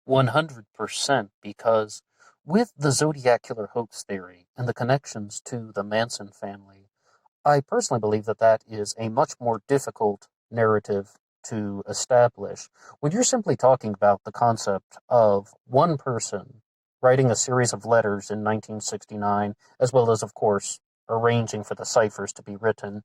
100%, because with the Zodiac killer hoax theory and the connections to the Manson family, I personally believe that that is a much more difficult narrative to establish. When you're simply talking about the concept of one person writing a series of letters in 1969, as well as, of course, arranging for the ciphers to be written,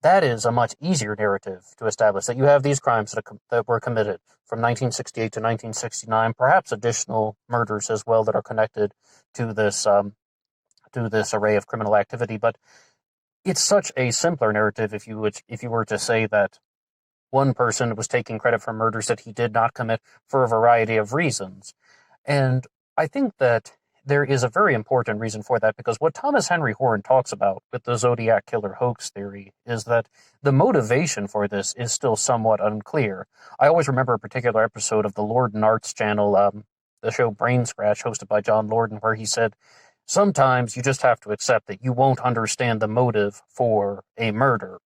that is a much easier narrative to establish, that you have these crimes that were committed from 1968 to 1969, perhaps additional murders as well that are connected to this array of criminal activity. But it's such a simpler narrative if you were to say that one person was taking credit for murders that he did not commit for a variety of reasons. And I think that there is a very important reason for that, because what Thomas Henry Horn talks about with the Zodiac killer hoax theory is that the motivation for this is still somewhat unclear. I always remember a particular episode of the Lorden Arts channel, the show Brain Scratch, hosted by John Lorden, where he said, sometimes you just have to accept that you won't understand the motive for a murder,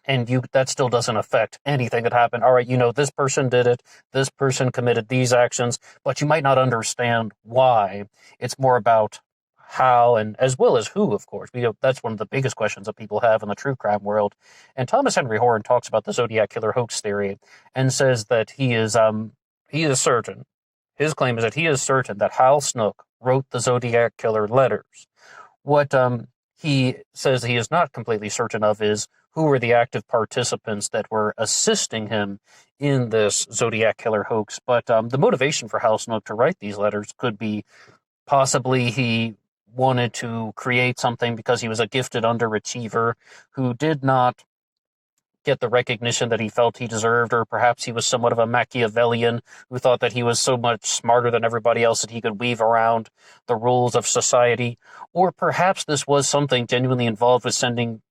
and that still doesn't affect anything that happened. All right, this person did it, this person committed these actions, but you might not understand why. It's more about how, and as well as who, of course. That's one of the biggest questions that people have in the true crime world. And Thomas Henry Horn talks about the Zodiac killer hoax theory and says that he is certain. His claim is that he is certain that Hal Snook wrote the Zodiac killer letters. What he says he is not completely certain of is who were the active participants that were assisting him in this Zodiac killer hoax. But the motivation for Hal Snook to write these letters could be possibly he wanted to create something because he was a gifted underachiever who did not get the recognition that he felt he deserved, or perhaps he was somewhat of a Machiavellian who thought that he was so much smarter than everybody else that he could weave around the rules of society. Or perhaps this was something genuinely involved with sending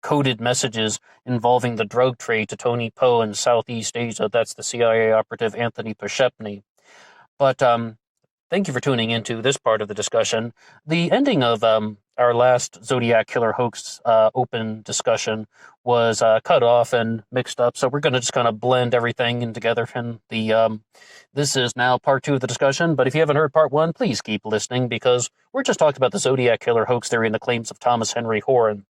coded messages involving the drug trade to Tony Poe in Southeast Asia. That's the CIA operative Anthony Poshepny. But thank you for tuning into this part of the discussion. The ending of our last Zodiac killer hoax open discussion was cut off and mixed up, so we're going to just kind of blend everything in together. And this is now part 2 of the discussion. But if you haven't heard part 1, please keep listening, because we're just talking about the Zodiac killer hoax theory and the claims of Thomas Henry Horn.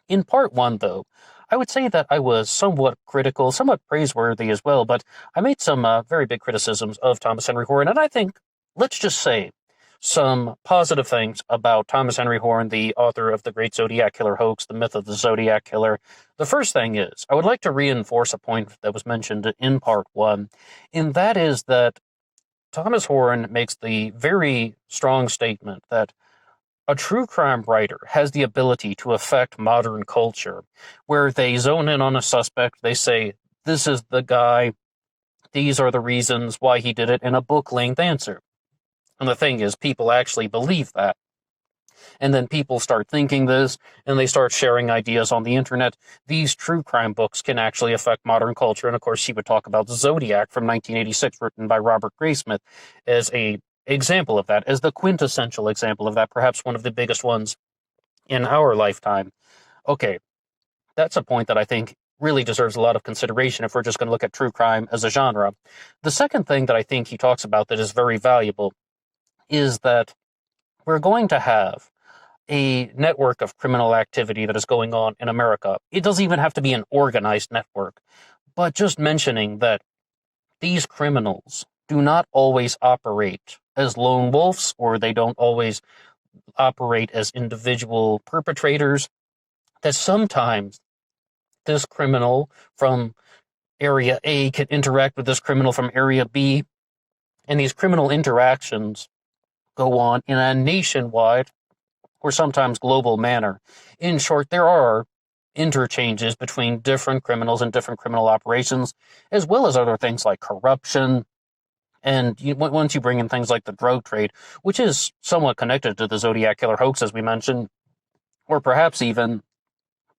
In part 1, though, I would say that I was somewhat critical, somewhat praiseworthy as well, but I made some very big criticisms of Thomas Henry Horn, and I think, let's just say, some positive things about Thomas Henry Horn, the author of the great Zodiac killer hoax, the myth of the Zodiac killer. The first thing is, I would like to reinforce a point that was mentioned in part 1, and that is that Thomas Horn makes the very strong statement that a true crime writer has the ability to affect modern culture, where they zone in on a suspect, they say, this is the guy, these are the reasons why he did it, in a book-length answer. And the thing is, people actually believe that. And then people start thinking this, and they start sharing ideas on the internet. These true crime books can actually affect modern culture. And of course, she would talk about Zodiac from 1986, written by Robert Graysmith, as a example of that, as the quintessential example of that, perhaps one of the biggest ones in our lifetime. Okay, that's a point that I think really deserves a lot of consideration if we're just going to look at true crime as a genre. The second thing that I think he talks about that is very valuable is that we're going to have a network of criminal activity that is going on in America. It doesn't even have to be an organized network, but just mentioning that these criminals do not always operate as lone wolves, or they don't always operate as individual perpetrators, that sometimes this criminal from area A can interact with this criminal from area B, and these criminal interactions go on in a nationwide or sometimes global manner. In short, there are interchanges between different criminals and different criminal operations, as well as other things like corruption. And once you bring in things like the drug trade, which is somewhat connected to the Zodiac killer hoax, as we mentioned, or perhaps even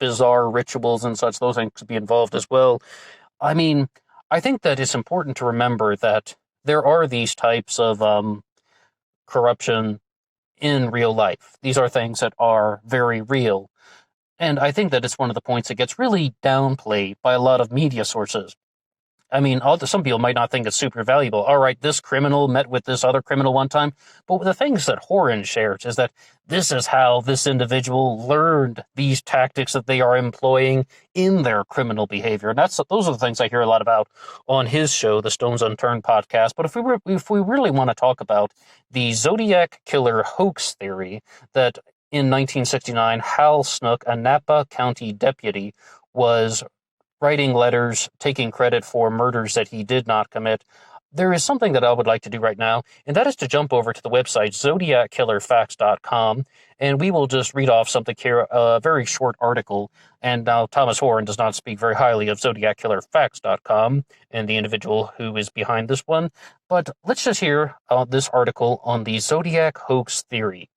bizarre rituals and such, those things could be involved as well. I mean, I think that it's important to remember that there are these types of corruption in real life. These are things that are very real. And I think that it's one of the points that gets really downplayed by a lot of media sources. I mean, some people might not think it's super valuable. All right, this criminal met with this other criminal one time. But the things that Horan shares is that this is how this individual learned these tactics that they are employing in their criminal behavior. And those are the things I hear a lot about on his show, the Stones Unturned podcast. But if we really want to talk about the Zodiac killer hoax theory, that in 1969, Hal Snook, a Napa County deputy, was writing letters, taking credit for murders that he did not commit, there is something that I would like to do right now, and that is to jump over to the website zodiackillerfacts.com, and we will just read off something here, a very short article. And now Thomas Horan does not speak very highly of zodiackillerfacts.com and the individual who is behind this one, but let's just hear this article on the Zodiac hoax theory.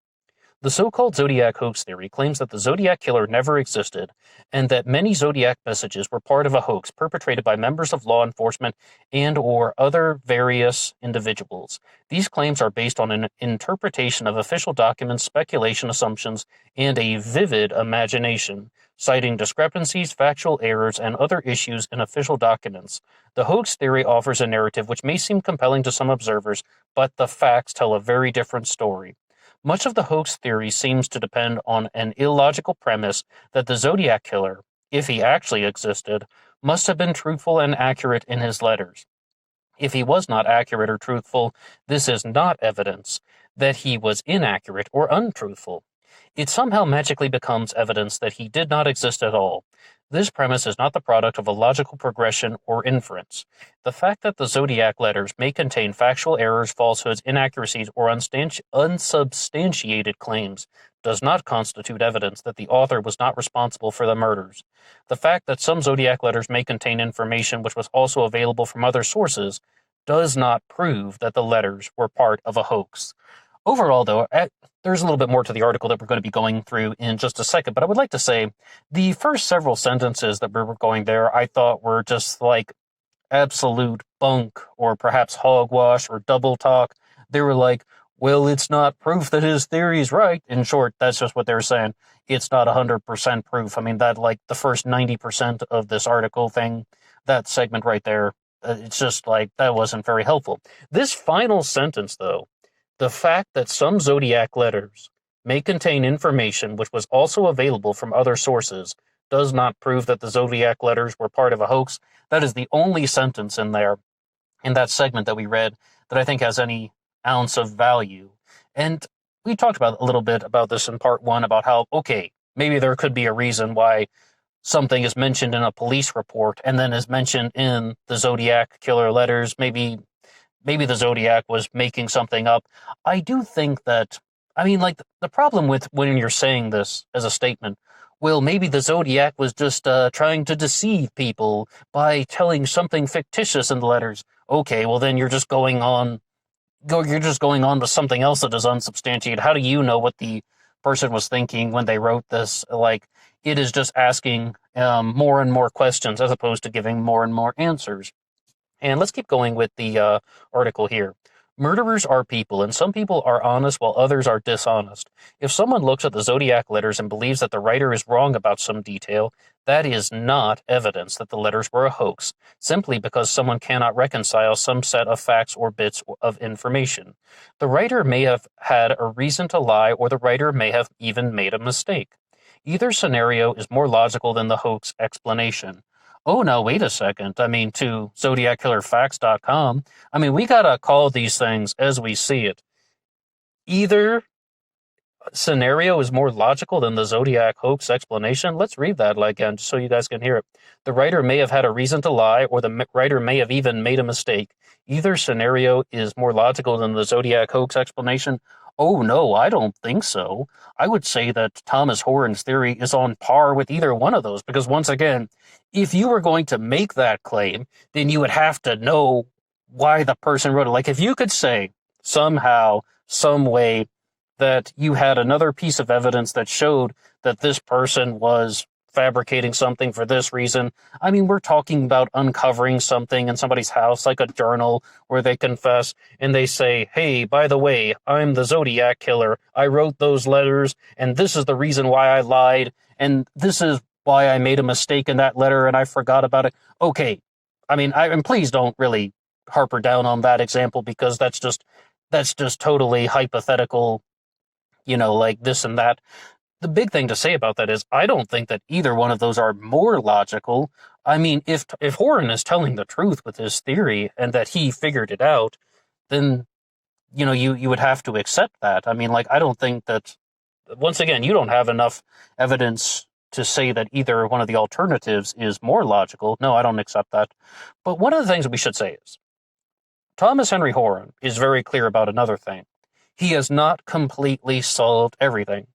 The so-called Zodiac hoax theory claims that the Zodiac killer never existed, and that many Zodiac messages were part of a hoax perpetrated by members of law enforcement and/or other various individuals. These claims are based on an interpretation of official documents, speculation, assumptions, and a vivid imagination, citing discrepancies, factual errors, and other issues in official documents. The hoax theory offers a narrative which may seem compelling to some observers, but the facts tell a very different story. Much of the hoax theory seems to depend on an illogical premise that the Zodiac killer, if he actually existed, must have been truthful and accurate in his letters. If he was not accurate or truthful, this is not evidence that he was inaccurate or untruthful. It somehow magically becomes evidence that he did not exist at all. This premise is not the product of a logical progression or inference. The fact that the Zodiac letters may contain factual errors, falsehoods, inaccuracies, or unsubstantiated claims does not constitute evidence that the author was not responsible for the murders. The fact that some Zodiac letters may contain information which was also available from other sources does not prove that the letters were part of a hoax. Overall, though, there's a little bit more to the article that we're going to be going through in just a second, but I would like to say the first several sentences that we were going there I thought were just like absolute bunk or perhaps hogwash or double talk. They were like, well, it's not proof that his theory is right. In short, that's just what they were saying. It's not 100% proof. I mean, that like the first 90% of this article thing, that segment right there, it's just like that wasn't very helpful. This final sentence, though, the fact that some Zodiac letters may contain information which was also available from other sources does not prove that the Zodiac letters were part of a hoax. That is the only sentence in there, in that segment that we read, that I think has any ounce of value. And we talked about a little bit about this in part one, about how, okay, maybe there could be a reason why something is mentioned in a police report and then is mentioned in the Zodiac killer letters. Maybe the Zodiac was making something up. I do think that, I mean, like, the problem with when you're saying this as a statement, well, maybe the Zodiac was just trying to deceive people by telling something fictitious in the letters. Okay, well, then you're just going on with something else that is unsubstantiated. How do you know what the person was thinking when they wrote this? Like, it is just asking more and more questions as opposed to giving more and more answers. And let's keep going with the article here. Murderers are people, and some people are honest while others are dishonest. If someone looks at the Zodiac letters and believes that the writer is wrong about some detail, that is not evidence that the letters were a hoax, simply because someone cannot reconcile some set of facts or bits of information. The writer may have had a reason to lie, or the writer may have even made a mistake. Either scenario is more logical than the hoax explanation. Oh, now, wait a second. I mean, to ZodiacKillerFacts.com, I mean, we gotta call these things as we see it. Either scenario is more logical than the Zodiac hoax explanation. Let's read that again, just so you guys can hear it. The writer may have had a reason to lie, or the writer may have even made a mistake. Either scenario is more logical than the Zodiac hoax explanation. Oh, no, I don't think so. I would say that Thomas Horan's theory is on par with either one of those, because once again, if you were going to make that claim, then you would have to know why the person wrote it. Like, if you could say somehow, some way, that you had another piece of evidence that showed that this person was fabricating something for this reason. I mean, we're talking about uncovering something in somebody's house, like a journal where they confess and they say, hey, by the way, I'm the Zodiac killer. I wrote those letters, and this is the reason why I lied, and this is why I made a mistake in that letter and I forgot about it. Okay, I mean, and please don't really harper down on that example, because that's just totally hypothetical, like this and that. The big thing to say about that is I don't think that either one of those are more logical. I mean, if Horan is telling the truth with his theory and that he figured it out, then you would have to accept that. I mean, like, I don't think that, once again, you don't have enough evidence to say that either one of the alternatives is more logical. No, I don't accept that. But one of the things we should say is Thomas Henry Horan is very clear about another thing. He has not completely solved everything.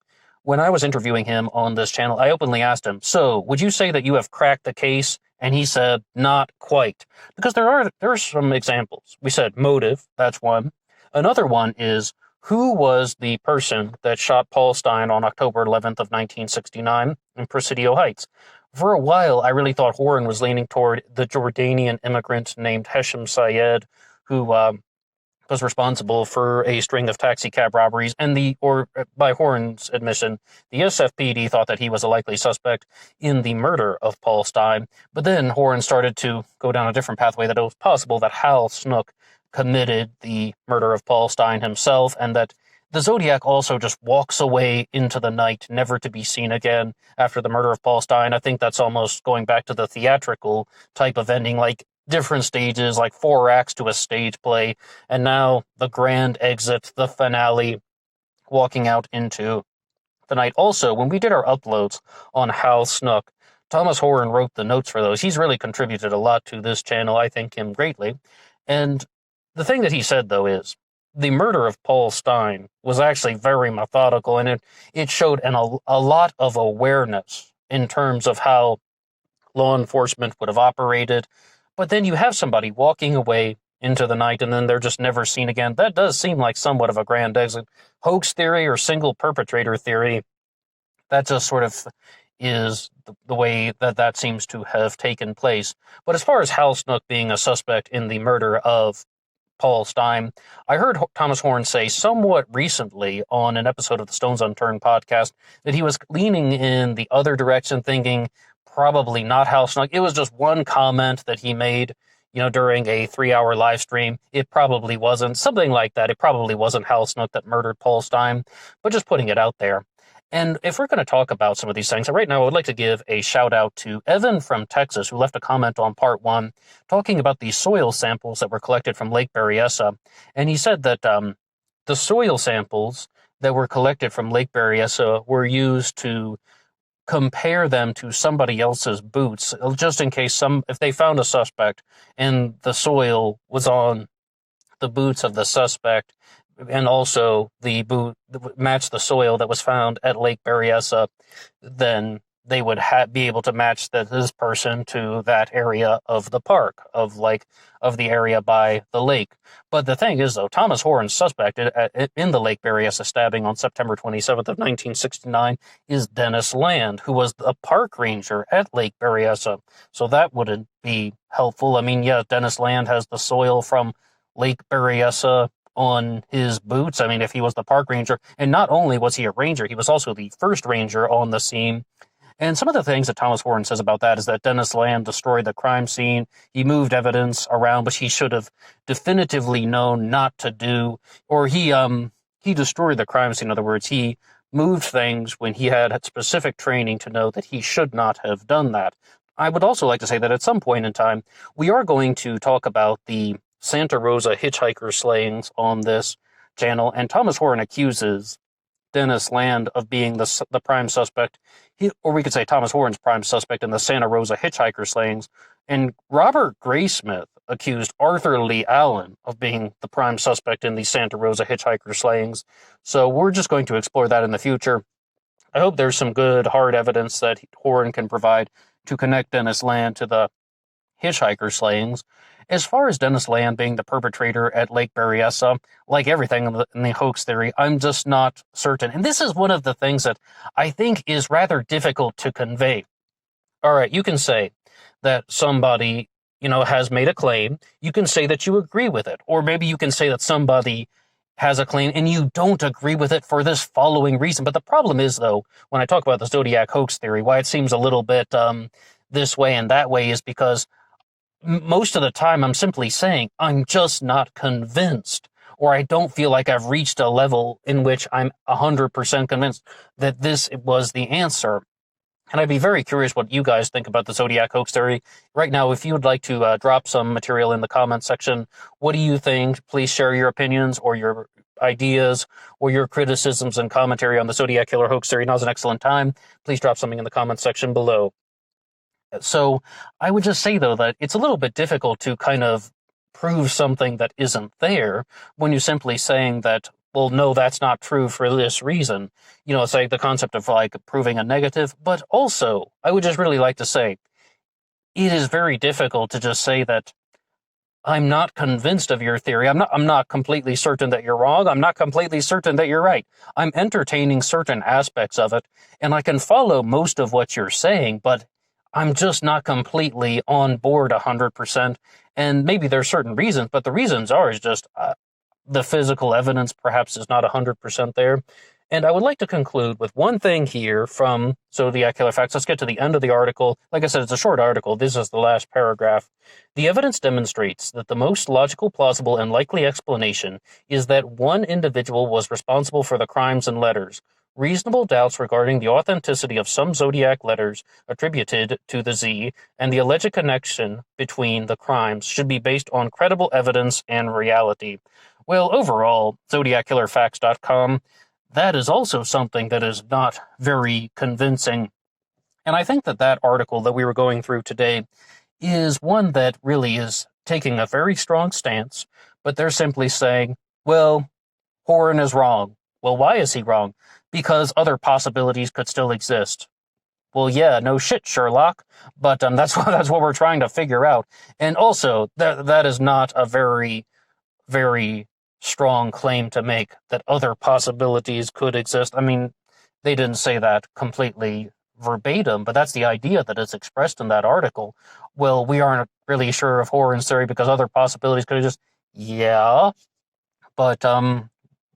When I was interviewing him on this channel, I openly asked him, "So, would you say that you have cracked the case?" And he said, "Not quite." Because there are some examples. We said motive, that's one. Another one is, who was the person that shot Paul Stein on October 11th of 1969 in Presidio Heights? For a while, I really thought Horan was leaning toward the Jordanian immigrant named Hesham Syed, who was responsible for a string of taxi cab robberies, or by Horan's admission, the SFPD thought that he was a likely suspect in the murder of Paul Stein. But then Horan started to go down a different pathway, that it was possible that Hal Snook committed the murder of Paul Stein himself, and that the Zodiac also just walks away into the night, never to be seen again after the murder of Paul Stein. I think that's almost going back to the theatrical type of ending, like different stages, like 4 acts to a stage play, and now the grand exit, the finale, walking out into the night. Also, when we did our uploads on Hal Snook, Thomas Horan wrote the notes for those. He's really contributed a lot to this channel. I thank him greatly. And the thing that he said, though, is the murder of Paul Stein was actually very methodical, and it showed a lot of awareness in terms of how law enforcement would have operated. But then you have somebody walking away into the night and then they're just never seen again. That does seem like somewhat of a grand exit. Hoax theory or single perpetrator theory, that just sort of is the way that seems to have taken place. But as far as Hal Snook being a suspect in the murder of Paul Stein, I heard Thomas Horan say somewhat recently on an episode of the Stones Unturned podcast that he was leaning in the other direction, thinking probably not Hal Snook. It was just one comment that he made, during a 3-hour live stream. It probably wasn't something like that. It probably wasn't Hal Snook that murdered Paul Stein, but just putting it out there. And if we're going to talk about some of these things, right now I would like to give a shout out to Evan from Texas, who left a comment on part 1 talking about the soil samples that were collected from Lake Berryessa. And he said that the soil samples that were collected from Lake Berryessa were used to compare them to somebody else's boots, just in case if they found a suspect and the soil was on the boots of the suspect, and also the boot matched the soil that was found at Lake Berryessa, then they would be able to match this person to that area of the park, of the area by the lake. But the thing is, though, Thomas Horan's suspect in the Lake Berryessa stabbing on September 27th of 1969 is Dennis Land, who was a park ranger at Lake Berryessa. So that wouldn't be helpful. I mean, yeah, Dennis Land has the soil from Lake Berryessa on his boots. I mean, if he was the park ranger, and not only was he a ranger, he was also the first ranger on the scene. And some of the things that Thomas Horan says about that is that Dennis Land destroyed the crime scene. He moved evidence around, which he should have definitively known not to do. Or he destroyed the crime scene. In other words, he moved things when he had specific training to know that he should not have done that. I would also like to say that at some point in time, we are going to talk about the Santa Rosa hitchhiker slayings on this channel, and Thomas Horan accuses Dennis Land of being the prime suspect, or we could say Thomas Horan's prime suspect in the Santa Rosa hitchhiker slayings, and Robert Graysmith accused Arthur Lee Allen of being the prime suspect in the Santa Rosa hitchhiker slayings. So we're just going to explore that in the future. I hope there's some good hard evidence that Horan can provide to connect Dennis Land to the hitchhiker slayings. As far as Dennis Land being the perpetrator at Lake Berryessa, like everything in the hoax theory, I'm just not certain. And this is one of the things that I think is rather difficult to convey. All right, you can say that somebody, has made a claim. You can say that you agree with it. Or maybe you can say that somebody has a claim and you don't agree with it for this following reason. But the problem is, though, when I talk about the Zodiac hoax theory, why it seems a little bit this way and that way is because most of the time I'm simply saying I'm just not convinced, or I don't feel like I've reached a level in which I'm 100% convinced that this was the answer. And I'd be very curious what you guys think about the Zodiac hoax theory. Right now, if you would like to drop some material in the comments section, what do you think? Please share your opinions or your ideas or your criticisms and commentary on the Zodiac Killer hoax theory. Now's an excellent time. Please drop something in the comments section below. So I would just say, though, that it's a little bit difficult to kind of prove something that isn't there when you're simply saying that, well, no, that's not true for this reason. You know, it's like the concept of like proving a negative. But also, I would just really like to say, it is very difficult to just say that I'm not convinced of your theory. I'm not completely certain that you're wrong. I'm not completely certain that you're right. I'm entertaining certain aspects of it, and I can follow most of what you're saying, but I'm just not completely on board 100%. And maybe there's certain reasons, but the reasons are is just the physical evidence perhaps is not 100% there. And I would like to conclude with one thing here from Zodiac Killer Facts. Let's get to the end of the article. Like I said, it's a short article. This is the last paragraph. The evidence demonstrates that the most logical, plausible, and likely explanation is that one individual was responsible for the crimes and letters. Reasonable doubts regarding the authenticity of some Zodiac letters attributed to the Z and the alleged connection between the crimes should be based on credible evidence and reality. Well, overall, ZodiacKillerFacts.com, that is also something that is not very convincing. And I think that that article that we were going through today is one that really is taking a very strong stance, but they're simply saying, well, Horan is wrong. Well, why is he wrong? Because other possibilities could still exist. Well, yeah, no shit, Sherlock. But that's what we're trying to figure out. And also, that is not a very, very strong claim to make, that other possibilities could exist. I mean, they didn't say that completely verbatim, but that's the idea that is expressed in that article. Well, we aren't really sure of Horan's theory because other possibilities could exist. Yeah, but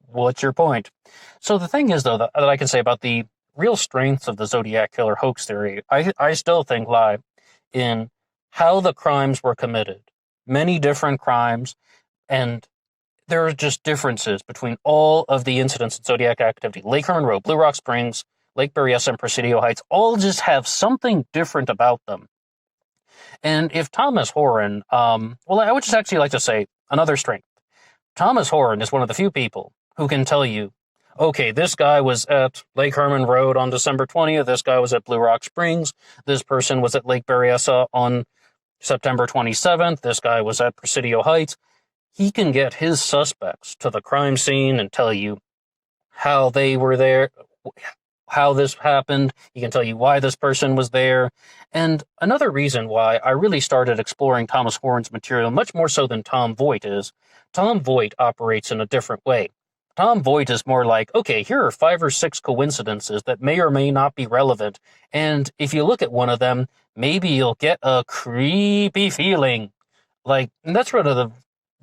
what's your point? So the thing is, though, that I can say about the real strengths of the Zodiac Killer hoax theory, I still think lie in how the crimes were committed. Many different crimes, and there are just differences between all of the incidents in Zodiac activity. Lake Herman Road, Blue Rock Springs, Lake Berryessa, and Presidio Heights all just have something different about them. And if Thomas Horan, well, I would just actually like to say another strength. Thomas Horan is one of the few people who can tell you, okay, this guy was at Lake Herman Road on December 20th, this guy was at Blue Rock Springs, this person was at Lake Berryessa on September 27th, this guy was at Presidio Heights. He can get his suspects to the crime scene and tell you how they were there, how this happened. He can tell you why this person was there. And another reason why I really started exploring Thomas Horan's material, much more so than Tom Voigt is, Tom Voigt operates in a different way. Tom Voigt is more like, okay, here are 5 or 6 coincidences that may or may not be relevant. And if you look at one of them, maybe you'll get a creepy feeling. Like, and that's one of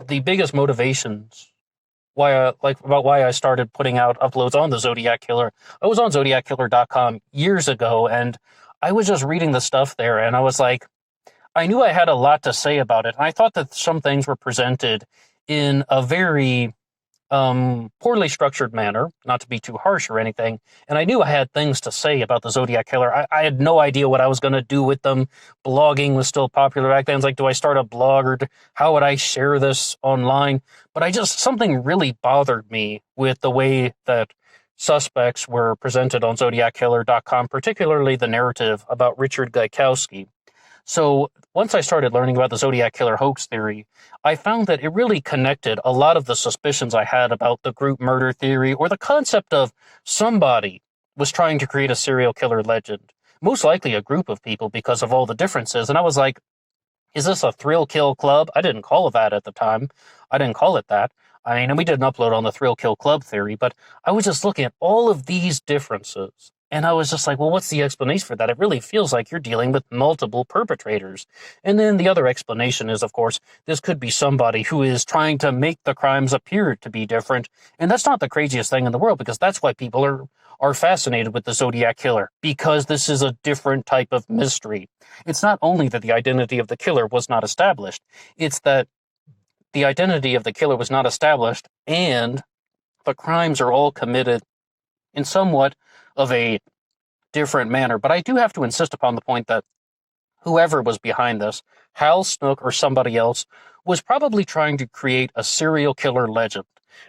the biggest motivations about why I started putting out uploads on the Zodiac Killer. I was on ZodiacKiller.com years ago, and I was just reading the stuff there, and I was like, I knew I had a lot to say about it, and I thought that some things were presented in a very poorly structured manner, not to be too harsh or anything, and I knew I had things to say about the Zodiac Killer. I had no idea what I was going to do with them. Blogging was still popular back then. It's like, do I start a blog, or how would I share this online? But something really bothered me with the way that suspects were presented on ZodiacKiller.com, particularly the narrative about Richard Gaikowski. So once I started learning about the Zodiac Killer hoax theory, I found that it really connected a lot of the suspicions I had about the group murder theory, or the concept of somebody was trying to create a serial killer legend. Most likely a group of people because of all the differences. And I was like, is this a thrill kill club? I didn't call it that at the time. I didn't call it that. And we did an upload on the thrill kill club theory, but I was just looking at all of these differences. And I was just like, well, what's the explanation for that? It really feels like you're dealing with multiple perpetrators. And then the other explanation is, of course, this could be somebody who is trying to make the crimes appear to be different. And that's not the craziest thing in the world, because that's why people are fascinated with the Zodiac killer, because this is a different type of mystery. It's not only that the identity of the killer was not established, it's that the identity of the killer was not established, and the crimes are all committed in somewhat of a different manner. But I do have to insist upon the point that whoever was behind this, Hal Snook or somebody else, was probably trying to create a serial killer legend.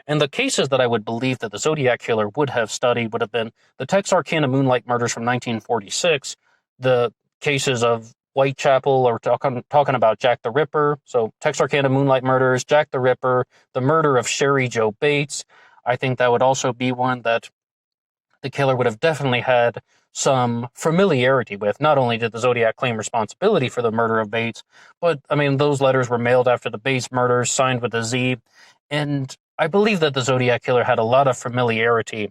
And the cases that I would believe that the Zodiac killer would have studied would have been the Texarkana Moonlight murders from 1946, the cases of Whitechapel, or talking about Jack the Ripper. So Texarkana Moonlight murders, Jack the Ripper, the murder of Sherry Jo Bates. I think that would also be one that the killer would have definitely had some familiarity with. Not only did the Zodiac claim responsibility for the murder of Bates, but, I mean, those letters were mailed after the Bates murders, signed with a Z, and I believe that the Zodiac killer had a lot of familiarity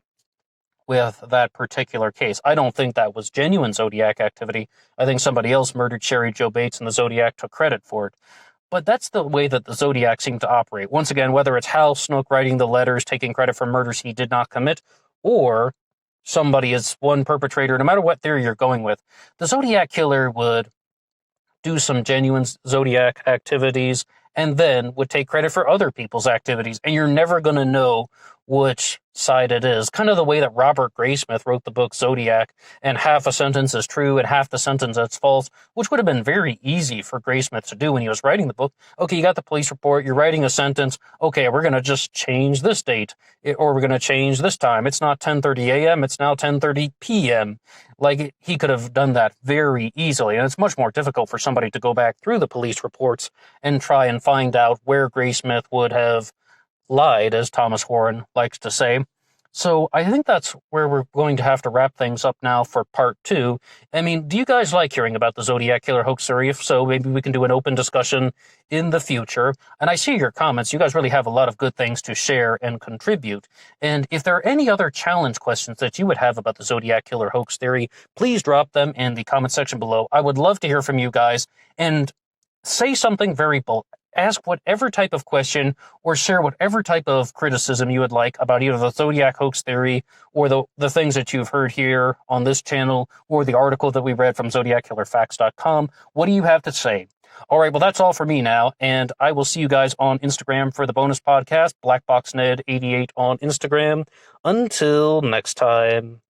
with that particular case. I don't think that was genuine Zodiac activity. I think somebody else murdered Sherry Jo Bates and the Zodiac took credit for it. But that's the way that the Zodiac seemed to operate. Once again, whether it's Hal Snook writing the letters, taking credit for murders he did not commit, or somebody is one perpetrator, no matter what theory you're going with, the Zodiac killer would do some genuine Zodiac activities and then would take credit for other people's activities. And you're never going to know which side it is. Kind of the way that Robert Graysmith wrote the book Zodiac, and half a sentence is true and half the sentence is false, which would have been very easy for Graysmith to do when he was writing the book. Okay, you got the police report, you're writing a sentence. Okay, we're going to just change this date, or we're going to change this time. It's not 10:30 a.m., it's now 10:30 p.m. Like, he could have done that very easily, and it's much more difficult for somebody to go back through the police reports and try and find out where Graysmith would have lied, as Thomas Warren likes to say. So I think that's where we're going to have to wrap things up now for part 2. I mean, do you guys like hearing about the Zodiac Killer hoax theory? If so, maybe we can do an open discussion in the future. And I see your comments. You guys really have a lot of good things to share and contribute. And if there are any other challenge questions that you would have about the Zodiac Killer hoax theory, please drop them in the comment section below. I would love to hear from you guys, and say something very bold. Ask whatever type of question or share whatever type of criticism you would like about either the Zodiac hoax theory or the things that you've heard here on this channel or the article that we read from ZodiacKillerFacts.com. What do you have to say? All right, well, that's all for me now, and I will see you guys on Instagram for the bonus podcast, BlackBoxNed88 on Instagram. Until next time.